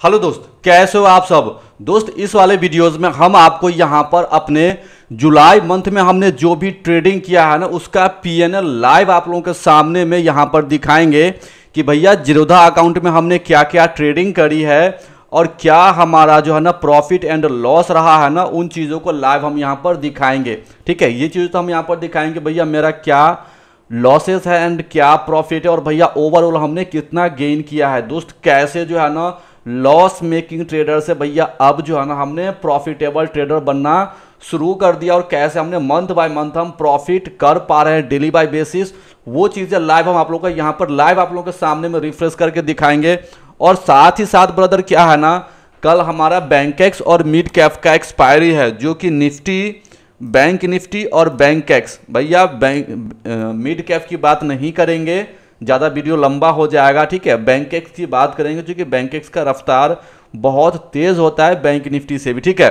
Hello दोस्त, कैसे हो आप सब। दोस्त इस वाले वीडियोस में हम आपको यहाँ पर अपने जुलाई मंथ में हमने जो भी ट्रेडिंग किया है ना उसका पीएनएल लाइव आप लोगों के सामने में यहाँ पर दिखाएंगे कि भैया जीरोधा अकाउंट में हमने क्या क्या ट्रेडिंग करी है और क्या हमारा जो है ना प्रॉफिट एंड लॉस रहा है ना, उन चीज़ों को लाइव हम यहाँ पर दिखाएंगे। ठीक है, ये चीज़ तो हम यहाँ पर दिखाएंगे भैया मेरा क्या लॉसेस है एंड क्या प्रॉफिट है और भैया ओवरऑल हमने कितना गेन किया है। दोस्त कैसे जो है ना लॉस मेकिंग ट्रेडर से भैया अब जो है ना हमने प्रॉफिटेबल ट्रेडर बनना शुरू कर दिया और कैसे हमने मंथ बाय मंथ हम प्रॉफिट कर पा रहे हैं डेली बाय बेसिस, वो चीज़ें लाइव हम आप लोगों को यहाँ पर लाइव आप लोगों के सामने में रिफ्रेश करके दिखाएंगे। और साथ ही साथ ब्रदर क्या है ना, कल हमारा बैंकेक्स और मिड कैप का एक्सपायरी है जो कि निफ्टी, बैंक निफ्टी और बैंकेक्स। भैया मिड कैप की बात नहीं करेंगे, ज़्यादा वीडियो लंबा हो जाएगा। ठीक है, बैंकेक्स की बात करेंगे क्योंकि बैंकेक्स का रफ्तार बहुत तेज़ होता है बैंक निफ्टी से भी। ठीक है,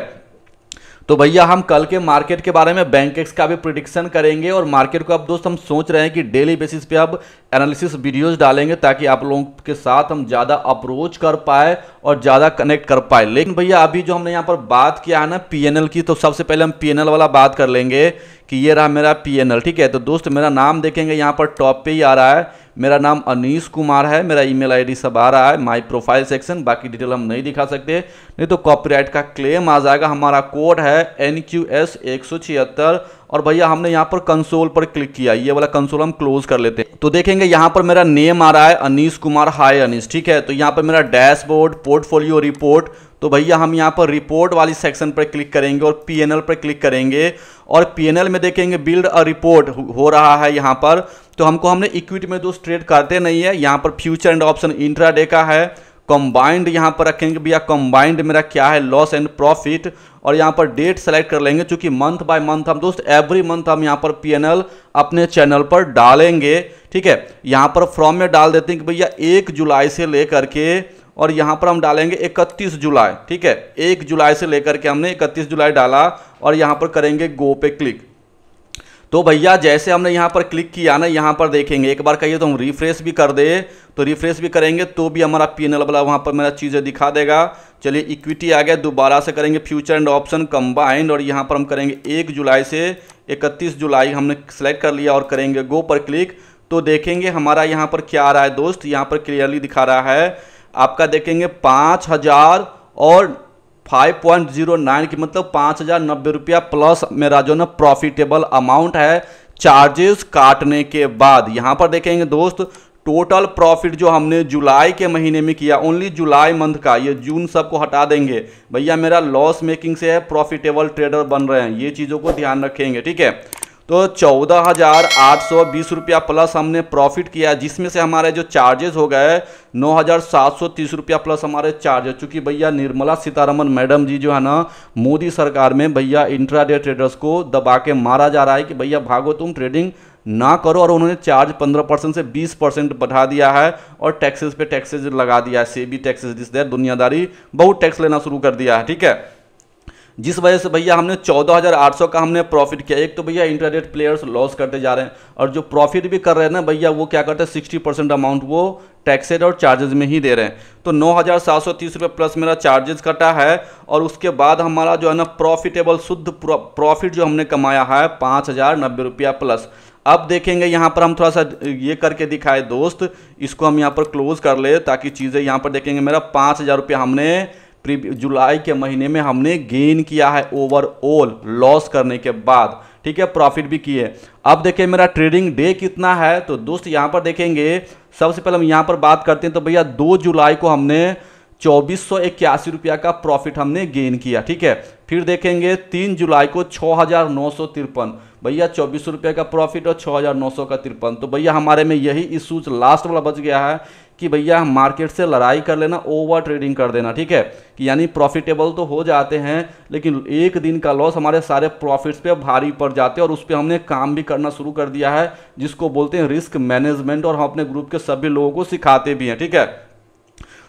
तो भैया हम कल के मार्केट के बारे में बैंकेक्स का भी प्रिडिक्शन करेंगे और मार्केट को अब दोस्त हम सोच रहे हैं कि डेली बेसिस पे अब एनालिसिस वीडियोस डालेंगे ताकि आप लोगों के साथ हम ज़्यादा अप्रोच कर पाए और ज़्यादा कनेक्ट कर पाए। लेकिन भैया अभी जो हमने यहाँ पर बात किया है ना पीएनएल की, तो सबसे पहले हम पीएनएल वाला बात कर लेंगे कि ये रहा मेरा पीएनएल। ठीक है, तो दोस्त मेरा नाम देखेंगे यहाँ पर टॉप पे ही आ रहा है, मेरा नाम अनीश कुमार है, मेरा ईमेल आईडी सब आ रहा है, माय प्रोफाइल सेक्शन, बाकी डिटेल हम नहीं दिखा सकते नहीं तो कॉपीराइट का क्लेम आ जाएगा। हमारा कोड है NQS 176 और भैया हमने यहाँ पर कंसोल पर क्लिक किया, ये वाला कंसोल हम क्लोज कर लेते हैं। तो देखेंगे यहाँ पर मेरा नेम आ रहा है अनीश कुमार, हाय अनीश। ठीक है, तो यहाँ पर मेरा डैशबोर्ड, पोर्टफोलियो रिपोर्ट, तो भैया हम यहाँ पर रिपोर्ट वाली सेक्शन पर क्लिक करेंगे और पीएनएल पर क्लिक करेंगे और पीएनएल में देखेंगे बिल्ड अ रिपोर्ट हो रहा है यहाँ पर। तो हमने इक्विटी में दोस्त ट्रेड करते नहीं है, यहाँ पर फ्यूचर एंड ऑप्शन इंट्राडे का है, कंबाइंड यहाँ पर रखेंगे भैया, कंबाइंड मेरा क्या है लॉस एंड प्रॉफिट और यहाँ पर डेट सेलेक्ट कर लेंगे क्योंकि मंथ बाय मंथ हम दोस्त एवरी मंथ हम यहाँ पर पीएनएल अपने चैनल पर डालेंगे। ठीक है, यहाँ पर फ्रॉम में डाल देते हैं कि भैया 1 जुलाई से लेकर के और यहाँ पर हम डालेंगे 31 जुलाई। ठीक है, 1 जुलाई से लेकर के हमने 31 जुलाई डाला और यहाँ पर करेंगे गो पे क्लिक। तो भैया जैसे हमने यहाँ पर क्लिक किया ना, यहाँ पर देखेंगे एक बार कहिए तो हम रिफ्रेश भी कर दे, तो रिफ्रेश भी करेंगे तो भी हमारा पीएनएल वाला वहाँ पर मेरा चीज़ें दिखा देगा। चलिए इक्विटी आ गया, दोबारा से करेंगे फ्यूचर एंड ऑप्शन कंबाइंड और यहाँ पर हम करेंगे 1 जुलाई से 31 जुलाई हमने सेलेक्ट कर लिया और करेंगे गो पर क्लिक। तो देखेंगे हमारा यहाँ पर क्या आ रहा है दोस्त, यहाँ पर क्लियरली दिखा रहा है आपका, देखेंगे 5000 और 5.09 की मतलब 5090 रुपया प्लस मेरा जो ना प्रॉफिटेबल अमाउंट है चार्जेस काटने के बाद। यहाँ पर देखेंगे दोस्त टोटल प्रॉफिट जो हमने जुलाई के महीने में किया, ओनली जुलाई मंथ का, ये जून सबको हटा देंगे भैया, मेरा लॉस मेकिंग से है प्रॉफिटेबल ट्रेडर बन रहे हैं, ये चीज़ों को ध्यान रखेंगे। ठीक है, तो 14,820 रुपया प्लस हमने प्रॉफिट किया जिसमें से हमारे जो चार्जेस हो गए 9,730 रुपया प्लस हमारे चार्जेस, चूँकि भैया निर्मला सीतारमन मैडम जी जो है ना मोदी सरकार में भैया इंट्राडे ट्रेडर्स को दबा के मारा जा रहा है कि भैया भागो तुम ट्रेडिंग ना करो, और उन्होंने चार्ज 15% से 20% बढ़ा दिया है और टैक्सेस पे टैक्सेस लगा दिया है, सेबी टैक्सेस दिस देयर, दुनियादारी बहुत टैक्स लेना शुरू कर दिया है। ठीक है, जिस वजह से भैया हमने 14,800 का हमने प्रॉफिट किया। एक तो भैया इंटरनेट प्लेयर्स लॉस करते जा रहे हैं और जो प्रॉफिट भी कर रहे हैं ना भैया वो क्या करते हैं 60% अमाउंट वो टैक्सेड और चार्जेस में ही दे रहे हैं। तो 9,730 रुपये प्लस मेरा चार्जेस कटा है और उसके बाद हमारा जो है ना प्रॉफिटेबल शुद्ध प्रॉफिट जो हमने कमाया है 5,090 रुपया प्लस। अब देखेंगे यहाँ पर हम थोड़ा सा ये करके दिखाए दोस्त, इसको हम यहाँ पर क्लोज कर ले ताकि चीज़ें यहाँ पर देखेंगे मेरा 5,000 रुपया हमने जुलाई के महीने में हमने गेन किया है ओवरऑल लॉस करने के बाद। ठीक है, प्रॉफिट भी किए। अब देखिए मेरा ट्रेडिंग डे कितना है, तो दोस्त यहाँ पर देखेंगे सबसे पहले हम यहाँ पर बात करते हैं तो भैया 2 जुलाई को हमने 2481 रुपया का प्रॉफिट हमने गेन किया। ठीक है, फिर देखेंगे 3 जुलाई को 6,953, भैया 2400 रुपये का प्रॉफिट और 6,900 का 53। तो भैया हमारे में यही इशूज लास्ट वाला बच गया है कि भैया हम मार्केट से लड़ाई कर लेना, ओवर ट्रेडिंग कर देना। ठीक है, कि यानी प्रॉफिटेबल तो हो जाते हैं लेकिन एक दिन का लॉस हमारे सारे प्रॉफिट्स पे भारी पड़ जाते हैं और उस पर हमने काम भी करना शुरू कर दिया है जिसको बोलते हैं रिस्क मैनेजमेंट और हम अपने ग्रुप के सभी लोगों को सिखाते भी हैं। ठीक है,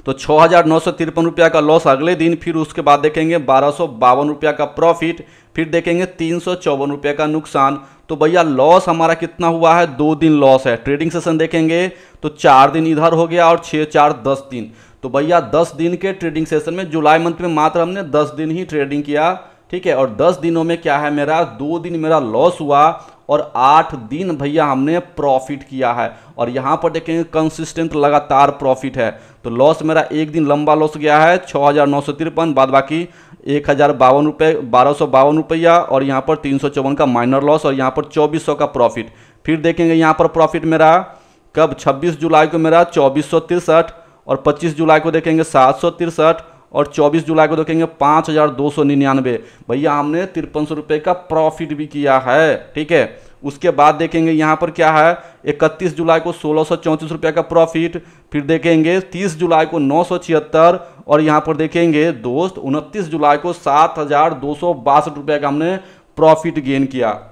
तो 6,953 रुपया का लॉस अगले दिन, फिर उसके बाद देखेंगे 1,252 रुपया का प्रॉफिट, फिर देखेंगे 354 रुपये का नुकसान। तो भैया लॉस हमारा कितना हुआ है, 2 दिन लॉस है। ट्रेडिंग सेशन देखेंगे तो 4 दिन इधर हो गया और 6 4 10 दिन, तो भैया 10 दिन के ट्रेडिंग सेशन में जुलाई मंथ में मात्र हमने 10 दिन ही ट्रेडिंग किया, ठीक है। और 10 दिनों में क्या है, मेरा 2 दिन मेरा लॉस हुआ और 8 दिन भैया हमने प्रॉफिट किया है। और यहाँ पर देखेंगे कंसिस्टेंट लगातार प्रॉफिट है। तो लॉस मेरा एक दिन लंबा लॉस गया है 6,953, बाद बाकी 1,052 रुपये, 1,252 रुपया, और यहाँ पर 354 का माइनर लॉस, और यहाँ पर 2,400 का प्रॉफिट। फिर देखेंगे यहाँ पर प्रॉफिट मेरा कब, 26 जुलाई को मेरा 2,463, और 25 जुलाई को देखेंगे 763, और 24 जुलाई को देखेंगे 5,299। भैया हमने 5300 रुपये का प्रॉफिट भी किया है, ठीक है। उसके बाद देखेंगे यहाँ पर क्या है, 31 जुलाई को 1,634 रुपये का प्रॉफिट। फिर देखेंगे 30 जुलाई को 976, और यहाँ पर देखेंगे दोस्त 29 जुलाई को 7,262 रुपये का हमने प्रॉफिट गेन किया।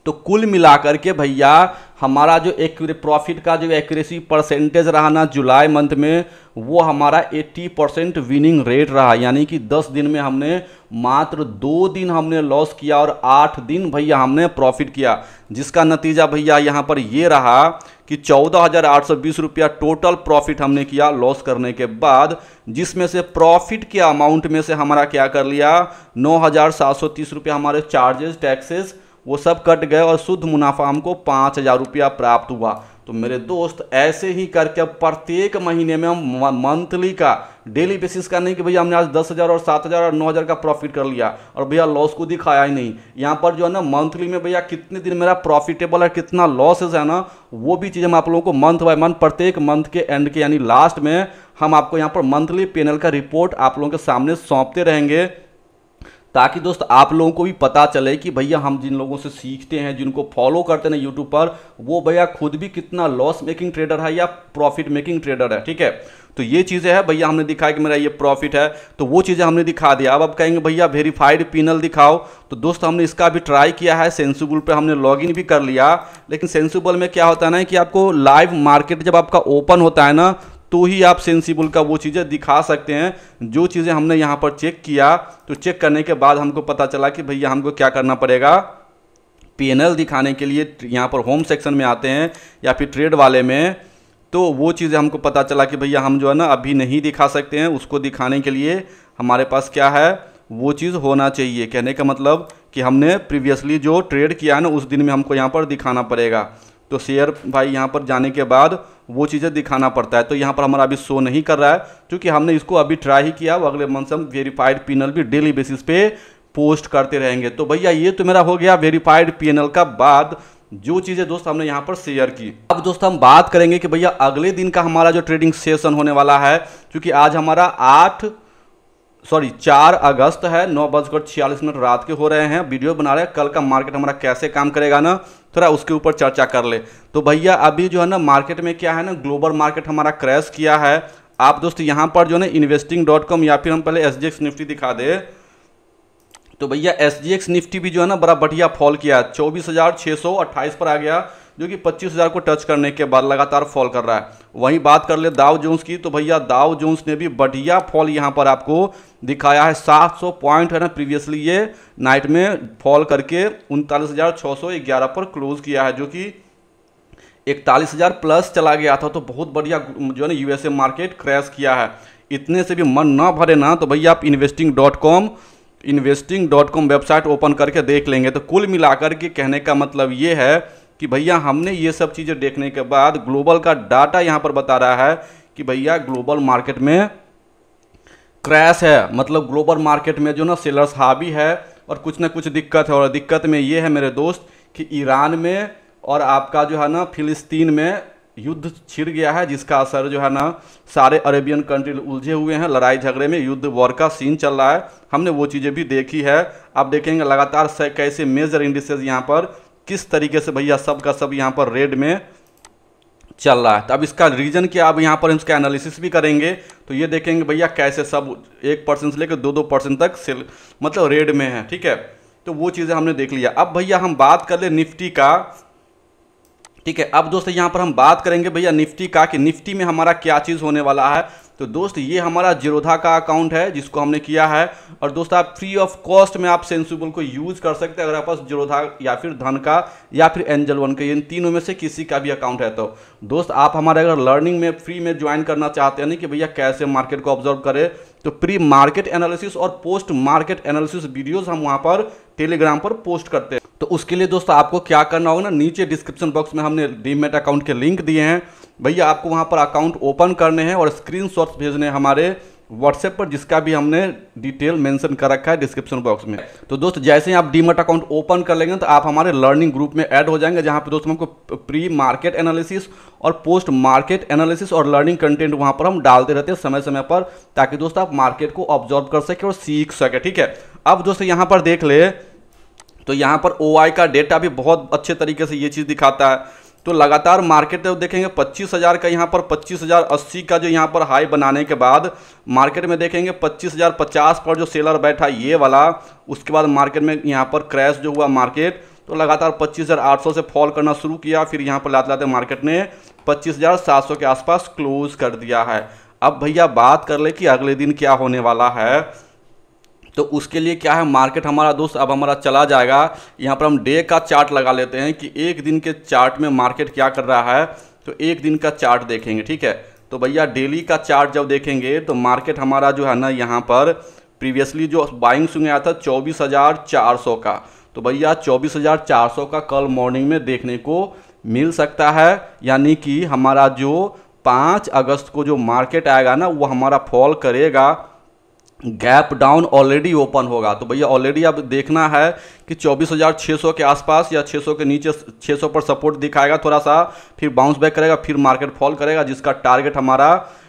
तो कुल मिलाकर के भैया हमारा जो प्रॉफिट का जो एक्यूरेसी परसेंटेज रहा ना जुलाई मंथ में, वो हमारा 80% विनिंग रेट रहा। यानी कि 10 दिन में हमने मात्र 2 दिन हमने लॉस किया और 8 दिन भैया हमने प्रॉफिट किया, जिसका नतीजा भैया यहाँ पर ये रहा कि 14,820 रुपया टोटल प्रॉफिट हमने किया लॉस करने के बाद, जिसमें से प्रॉफिट के अमाउंट में से हमारा क्या कर लिया, 9,730 रुपया हमारे चार्जेस टैक्सेस वो सब कट गए और शुद्ध मुनाफा हमको 5,000 रुपया प्राप्त हुआ। तो मेरे दोस्त ऐसे ही करके प्रत्येक महीने में हम मंथली का, डेली बेसिस का नहीं कि भैया हमने आज 10,000 और 7,000 और 9,000 का प्रॉफिट कर लिया और भैया लॉस को दिखाया ही नहीं। यहाँ पर जो है ना मंथली में भैया कितने दिन मेरा प्रॉफिटेबल है, कितना लॉसेज है ना, वो भी चीज़ हम आप लोगों को मंथ बाय मंथ प्रत्येक मंथ के एंड के यानी लास्ट में हम आपको यहाँ पर मंथली पैनल का रिपोर्ट आप लोगों के सामने सौंपते रहेंगे, ताकि दोस्त आप लोगों को भी पता चले कि भैया हम जिन लोगों से सीखते हैं, जिनको फॉलो करते हैं यूट्यूब पर, वो भैया खुद भी कितना लॉस मेकिंग ट्रेडर है या प्रॉफिट मेकिंग ट्रेडर है, ठीक है। तो ये चीज़ें हैं भैया, हमने दिखाया कि मेरा ये प्रॉफिट है, तो वो चीज़ें हमने दिखा दिया। अब आप कहेंगे भैया वेरीफाइड पैनल दिखाओ, तो दोस्त हमने इसका भी ट्राई किया है, सेंसिबल पे हमने लॉगिन भी कर लिया। लेकिन सेंसिबल में क्या होता है ना कि आपको लाइव मार्केट जब आपका ओपन होता है ना, तो ही आप सेंसिबल का वो चीज़ें दिखा सकते हैं। जो चीज़ें हमने यहाँ पर चेक किया, तो चेक करने के बाद हमको पता चला कि भैया हमको क्या करना पड़ेगा, पीएनएल दिखाने के लिए यहाँ पर होम सेक्शन में आते हैं या फिर ट्रेड वाले में, तो वो चीज़ें हमको पता चला कि भैया हम जो है ना अभी नहीं दिखा सकते हैं। उसको दिखाने के लिए हमारे पास क्या है, वो चीज़ होना चाहिए। कहने का मतलब कि हमने प्रीवियसली जो ट्रेड किया है ना, उस दिन में हमको यहाँ पर दिखाना पड़ेगा। तो शेयर भाई यहाँ पर जाने के बाद वो चीज़ें दिखाना पड़ता है। तो यहाँ पर हमारा अभी शो नहीं कर रहा है, क्योंकि हमने इसको अभी ट्राई ही किया। अगले मंथ से हम वेरीफाइड पैनल भी डेली बेसिस पे पोस्ट करते रहेंगे। तो भैया ये तो मेरा हो गया वेरीफाइड पैनल का बाद जो चीज़ें दोस्त हमने यहाँ पर शेयर की। अब दोस्त हम बात करेंगे कि भैया अगले दिन का हमारा जो ट्रेडिंग सेशन होने वाला है, क्योंकि आज हमारा 4 अगस्त है, 9:46 रात के हो रहे हैं, वीडियो बना रहे हैं। कल का मार्केट हमारा कैसे काम करेगा ना, थोड़ा उसके ऊपर चर्चा कर ले। तो भैया अभी जो है ना मार्केट में क्या है ना, ग्लोबल मार्केट हमारा क्रैश किया है। आप दोस्त यहाँ पर जो है ना investing.com या फिर हम पहले SGX निफ्टी दिखा दे, तो भैया SGX निफ्टी भी जो है ना बड़ा बढ़िया फॉल किया है, 24,628 पर आ गया, जो कि 25,000 को टच करने के बाद लगातार फॉल कर रहा है। वहीं बात कर ले दाव जोन्स की, तो भैया दाव जोन्स ने भी बढ़िया फॉल यहाँ पर आपको दिखाया है। 700 पॉइंट है ना, प्रीवियसली ये नाइट में फॉल करके 39,611 पर क्लोज किया है, जो कि 41,000 प्लस चला गया था। तो बहुत बढ़िया जो है ना यूएसए मार्केट क्रैश किया है। इतने से भी मन ना भरे ना, तो भैया आप investing.com वेबसाइट ओपन करके देख लेंगे। तो कुल मिलाकर के कहने का मतलब ये है कि भैया हमने ये सब चीज़ें देखने के बाद ग्लोबल का डाटा यहाँ पर बता रहा है कि भैया ग्लोबल मार्केट में क्रैश है। मतलब ग्लोबल मार्केट में जो ना सेलर्स हावी है और कुछ ना कुछ दिक्कत है। और दिक्कत में ये है मेरे दोस्त कि ईरान में और आपका जो है ना फिलिस्तीन में युद्ध छिड़ गया है, जिसका असर जो है ना सारे अरेबियन कंट्री उलझे हुए हैं, लड़ाई झगड़े में युद्ध वॉर का सीन चल रहा है। हमने वो चीज़ें भी देखी है। आप देखेंगे लगातार कैसे मेजर इंडिसेस यहाँ पर किस तरीके से भैया सब का सब यहाँ पर रेड में चल रहा है। तो अब इसका रीजन क्या, अब यहाँ पर हम इसका एनालिसिस भी करेंगे। तो ये देखेंगे भैया कैसे सब 1% से लेकर 2% तक सेल मतलब रेड में है, ठीक है। तो वो चीज़ें हमने देख लिया। अब भैया हम बात कर ले निफ्टी का, ठीक है। अब दोस्तों यहाँ पर हम बात करेंगे भैया निफ्टी का कि निफ्टी में हमारा क्या चीज़ होने वाला है। तो दोस्त ये हमारा जीरोधा का अकाउंट है जिसको हमने किया है। और दोस्त आप फ्री ऑफ कॉस्ट में आप सेंसिबल को यूज कर सकते हैं अगर आपके पास जीरोधा या फिर धन का या फिर एंजल वन का, इन तीनों में से किसी का भी अकाउंट है। तो दोस्त आप हमारे अगर लर्निंग में फ्री में ज्वाइन करना चाहते हैं ना कि भैया कैसे मार्केट को ऑब्जर्व करें, तो प्री मार्केट एनालिसिस और पोस्ट मार्केट एनालिसिस वीडियोस हम वहां पर टेलीग्राम पर पोस्ट करते हैं। तो उसके लिए दोस्तों आपको क्या करना होगा ना, नीचे डिस्क्रिप्शन बॉक्स में हमने डीमैट अकाउंट के लिंक दिए हैं, भैया आपको वहां पर अकाउंट ओपन करने हैं और स्क्रीनशॉट्स भेजने हैं हमारे व्हाट्सएप पर, जिसका भी हमने डिटेल मेंशन कर रखा है डिस्क्रिप्शन बॉक्स में। तो दोस्त जैसे ही आप डीमैट अकाउंट ओपन कर लेंगे तो आप हमारे लर्निंग ग्रुप में ऐड हो जाएंगे, जहां पे दोस्तों हमको प्री मार्केट एनालिसिस और पोस्ट मार्केट एनालिसिस और लर्निंग कंटेंट वहां पर हम डालते रहते हैं समय समय पर, ताकि दोस्त आप मार्केट को ऑब्जर्व कर सके और सीख सके। ठीक है, अब दोस्तों यहाँ पर देख ले तो यहाँ पर OI का डेटा भी बहुत अच्छे तरीके से ये चीज़ दिखाता है। तो लगातार मार्केट देखेंगे 25,000 का, यहाँ पर 25,080 का जो यहाँ पर हाई बनाने के बाद मार्केट में देखेंगे 25,050 पर जो सेलर बैठा ये वाला, उसके बाद मार्केट में यहाँ पर क्रैश जो हुआ मार्केट, तो लगातार 25,800 से फॉल करना शुरू किया, फिर यहाँ पर लाते लाते मार्केट ने 25,700 के आसपास क्लोज कर दिया है। अब भैया बात कर ले कि अगले दिन क्या होने वाला है, तो उसके लिए क्या है, मार्केट हमारा दोस्त अब हमारा चला जाएगा। यहाँ पर हम डे का चार्ट लगा लेते हैं कि एक दिन के चार्ट में मार्केट क्या कर रहा है। तो एक दिन का चार्ट देखेंगे, ठीक है। तो भैया डेली का चार्ट जब देखेंगे तो मार्केट हमारा जो है ना, यहाँ पर प्रीवियसली जो बाइंग स्विंग आया था 24,400 का, तो भैया 24,400 का कल मॉर्निंग में देखने को मिल सकता है। यानी कि हमारा जो 5 अगस्त को जो मार्केट आएगा ना, वो हमारा फॉल करेगा, गैप डाउन ऑलरेडी ओपन होगा। तो भैया ऑलरेडी अब देखना है कि 24,600 के आसपास या 600 के नीचे 600 पर सपोर्ट दिखाएगा थोड़ा सा, फिर बाउंस बैक करेगा, फिर मार्केट फॉल करेगा, जिसका टारगेट हमारा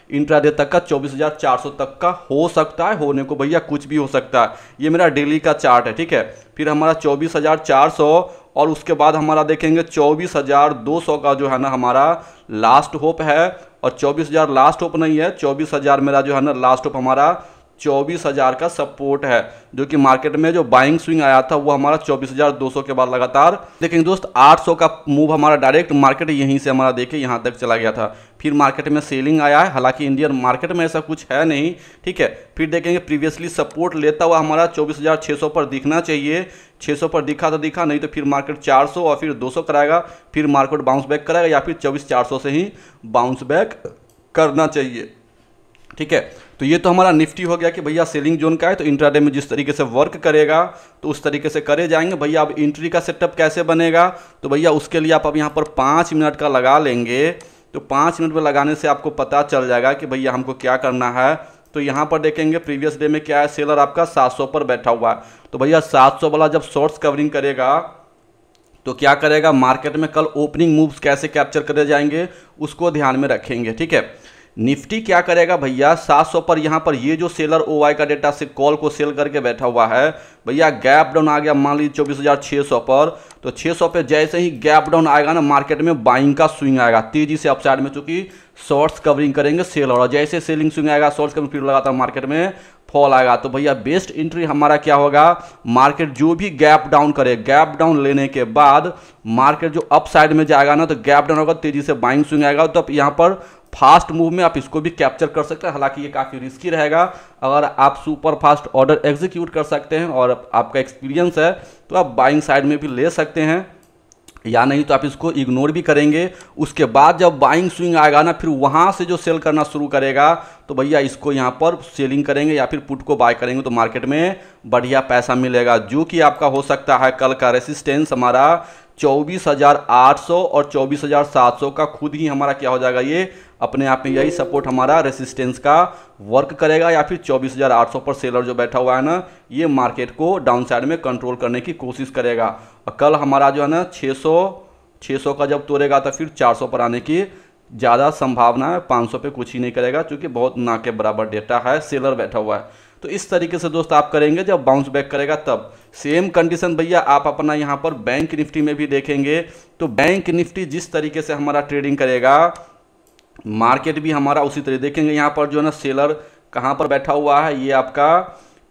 इंट्राडे तक का 24,400 तक का हो सकता है। होने को भैया कुछ भी हो सकता है। ये मेरा डेली का चार्ट है, ठीक है। फिर हमारा 24,400 और उसके बाद हमारा देखेंगे 24,200 का जो है ना हमारा लास्ट होप है, और 24,000 लास्ट होप नहीं है, 24,000 मेरा जो है ना लास्ट होप हमारा 24,000 का सपोर्ट है, जो कि मार्केट में जो बाइंग स्विंग आया था वो हमारा 24,200 के बाद लगातार देखेंगे दोस्त 800 का मूव हमारा डायरेक्ट मार्केट यहीं से हमारा देखे यहाँ तक चला गया था। फिर मार्केट में सेलिंग आया है, हालांकि इंडियन मार्केट में ऐसा कुछ है नहीं, ठीक है। फिर देखेंगे प्रीवियसली सपोर्ट लेता हुआ हमारा 24,600 पर दिखना चाहिए, 600 पर दिखा तो दिखा, नहीं तो फिर मार्केट 400 और फिर 200 कराएगा, फिर मार्केट बाउंस बैक कराएगा, या फिर 24,400 से ही बाउंस बैक करना चाहिए, ठीक है। तो ये तो हमारा निफ्टी हो गया कि भैया सेलिंग जोन का है, तो इंट्राडे में जिस तरीके से वर्क करेगा तो उस तरीके से करे जाएंगे। भैया अब एंट्री का सेटअप कैसे बनेगा, तो भैया उसके लिए आप अब यहाँ पर 5 मिनट का लगा लेंगे। तो 5 मिनट में लगाने से आपको पता चल जाएगा कि भैया हमको क्या करना है। तो यहाँ पर देखेंगे प्रीवियस डे में क्या है, सेलर आपका 700 पर बैठा हुआ है। तो भैया 700 वाला जब शॉर्ट्स कवरिंग करेगा तो क्या करेगा, मार्केट में कल ओपनिंग मूव्स कैसे कैप्चर करे जाएंगे उसको ध्यान में रखेंगे, ठीक है। निफ्टी क्या करेगा भैया 700 पर, यहाँ पर ये जो सेलर OI का डेटा से कॉल को सेल करके बैठा हुआ है, भैया गैप डाउन आ गया मान लीजिए 24,600 पर, तो 600 पे जैसे ही गैप डाउन आएगा ना, मार्केट में बाइंग का स्विंग आएगा तेजी से अपसाइड में, चूंकि शॉर्ट्स कवरिंग करेंगे सेलर, और जैसे सेलिंग स्विंग आएगा शॉर्ट्स कवरिंग फिर लगातार मार्केट में फॉल आएगा। तो भैया बेस्ट एंट्री हमारा क्या होगा, मार्केट जो भी गैप डाउन करे, गैप डाउन लेने के बाद मार्केट जो अप साइड में जाएगा ना, तो गैप डाउन होगा, तेजी से बाइंग स्विंग आएगा, तो यहाँ पर फास्ट मूव में आप इसको भी कैप्चर कर सकते हैं। हालांकि ये काफ़ी रिस्की रहेगा, अगर आप सुपर फास्ट ऑर्डर एग्जीक्यूट कर सकते हैं और आपका एक्सपीरियंस है तो आप बाइंग साइड में भी ले सकते हैं, या नहीं तो आप इसको इग्नोर भी करेंगे। उसके बाद जब बाइंग स्विंग आएगा ना, फिर वहाँ से जो सेल करना शुरू करेगा तो भैया इसको यहाँ पर सेलिंग करेंगे या फिर पुट को बाय करेंगे, तो मार्केट में बढ़िया पैसा मिलेगा, जो कि आपका हो सकता है कल का रेसिस्टेंस हमारा 24,800 और 24,700 का खुद ही हमारा क्या हो जाएगा, ये अपने आप में यही सपोर्ट हमारा रेसिस्टेंस का वर्क करेगा, या फिर 24,800 पर सेलर जो बैठा हुआ है ना, ये मार्केट को डाउन साइड में कंट्रोल करने की कोशिश करेगा। और कल हमारा जो है ना 600 का जब तोड़ेगा तो फिर 400 पर आने की ज़्यादा संभावना है, 500 पे कुछ ही नहीं करेगा, क्योंकि बहुत ना के बराबर डेटा है, सेलर बैठा हुआ है। तो इस तरीके से दोस्त आप करेंगे, जब बाउंस बैक करेगा तब। सेम कंडीशन भैया आप अपना यहाँ पर बैंक निफ्टी में भी देखेंगे, तो बैंक निफ्टी जिस तरीके से हमारा ट्रेडिंग करेगा, मार्केट भी हमारा उसी तरह देखेंगे। यहाँ पर जो है ना सेलर कहाँ पर बैठा हुआ है, ये आपका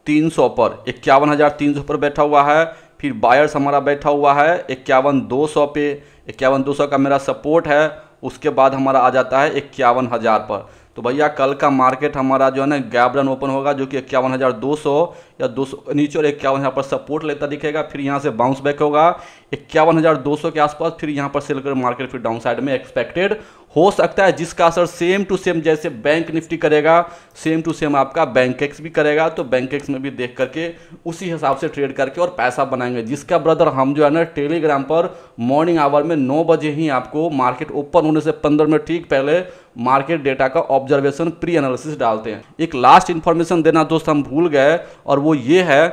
300 पर 51,300 पर बैठा हुआ है। फिर बायर्स हमारा बैठा हुआ है 51,200 पे, 51,200 का मेरा सपोर्ट है। उसके बाद हमारा आ जाता है 51,000 पर। तो तो भैया कल का मार्केट हमारा जो है ना गैप डाउन ओपन होगा, जो कि 51,200 या 200 नीचे और 51 यहाँ पर सपोर्ट लेता दिखेगा। फिर यहाँ से बाउंस बैक होगा 51,200 के आसपास, फिर यहाँ पर सेल कर मार्केट फिर डाउन साइड में एक्सपेक्टेड हो सकता है, जिसका असर सेम टू सेम जैसे बैंक निफ्टी करेगा सेम टू सेम आपका बैंक एक्स भी करेगा। तो बैंक एक्स में भी देख करके उसी हिसाब से ट्रेड करके और पैसा बनाएंगे, जिसका ब्रदर हम जो है ना टेलीग्राम पर मॉर्निंग आवर में 9 बजे ही आपको मार्केट ओपन होने से 15 मिनट ठीक पहले मार्केट डेटा का ऑब्जर्वेशन प्री एनालिसिस डालते हैं। एक लास्ट इंफॉर्मेशन देना दोस्त हम भूल गए, और वो ये है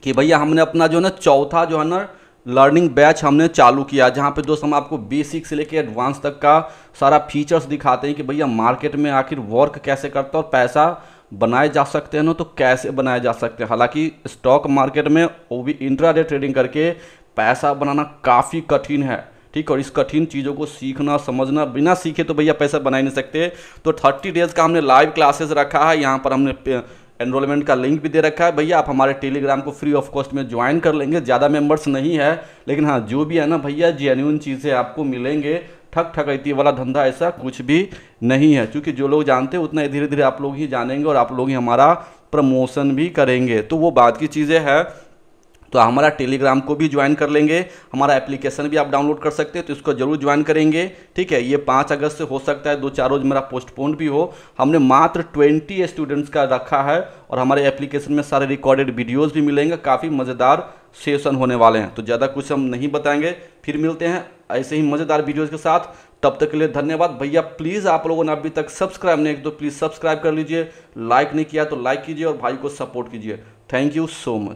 कि भैया हमने अपना जो है ना चौथा जो है ना लर्निंग बैच हमने चालू किया, जहाँ पे दोस्त हम आपको बेसिक से लेके एडवांस तक का सारा फीचर्स दिखाते हैं कि भैया मार्केट में आखिर वर्क कैसे करता है और पैसा बनाए जा सकते हैं ना, तो कैसे बनाए जा सकते हैं। हालांकि स्टॉक मार्केट में वो भी इंट्राडे ट्रेडिंग करके पैसा बनाना काफ़ी कठिन है, ठीक। और इस कठिन चीज़ों को सीखना समझना, बिना सीखे तो भैया पैसा बना ही नहीं सकते। तो 30 डेज़ का हमने लाइव क्लासेस रखा है, यहाँ पर हमने एनरोलमेंट का लिंक भी दे रखा है। भैया आप हमारे टेलीग्राम को फ्री ऑफ कॉस्ट में ज्वाइन कर लेंगे, ज़्यादा मेंबर्स नहीं है, लेकिन हाँ जो भी है ना भैया जेन्युइन चीज़ें आपको मिलेंगे, ठग ठगैती वाला धंधा ऐसा कुछ भी नहीं है। क्योंकि जो लोग जानते हैं उतना धीरे धीरे आप लोग ही जानेंगे और आप लोग ही हमारा प्रमोशन भी करेंगे, तो वो बात की चीज़ें हैं। तो हमारा टेलीग्राम को भी ज्वाइन कर लेंगे, हमारा एप्लीकेशन भी आप डाउनलोड कर सकते हैं, तो इसको जरूर ज्वाइन करेंगे, ठीक है। ये 5 अगस्त से हो सकता है 2-4 रोज मेरा पोस्टपोन भी हो। हमने मात्र 20 स्टूडेंट्स का रखा है, और हमारे एप्लीकेशन में सारे रिकॉर्डेड वीडियोस भी मिलेंगे, काफ़ी मज़ेदार सेशन होने वाले हैं। तो ज़्यादा कुछ हम नहीं बताएंगे, फिर मिलते हैं ऐसे ही मज़ेदार वीडियोज़ के साथ। तब तक के लिए धन्यवाद। भैया प्लीज़ आप लोगों ने अभी तक सब्सक्राइब नहीं किया तो प्लीज़ सब्सक्राइब कर लीजिए, लाइक नहीं किया तो लाइक कीजिए और भाई को सपोर्ट कीजिए। Thank you so much.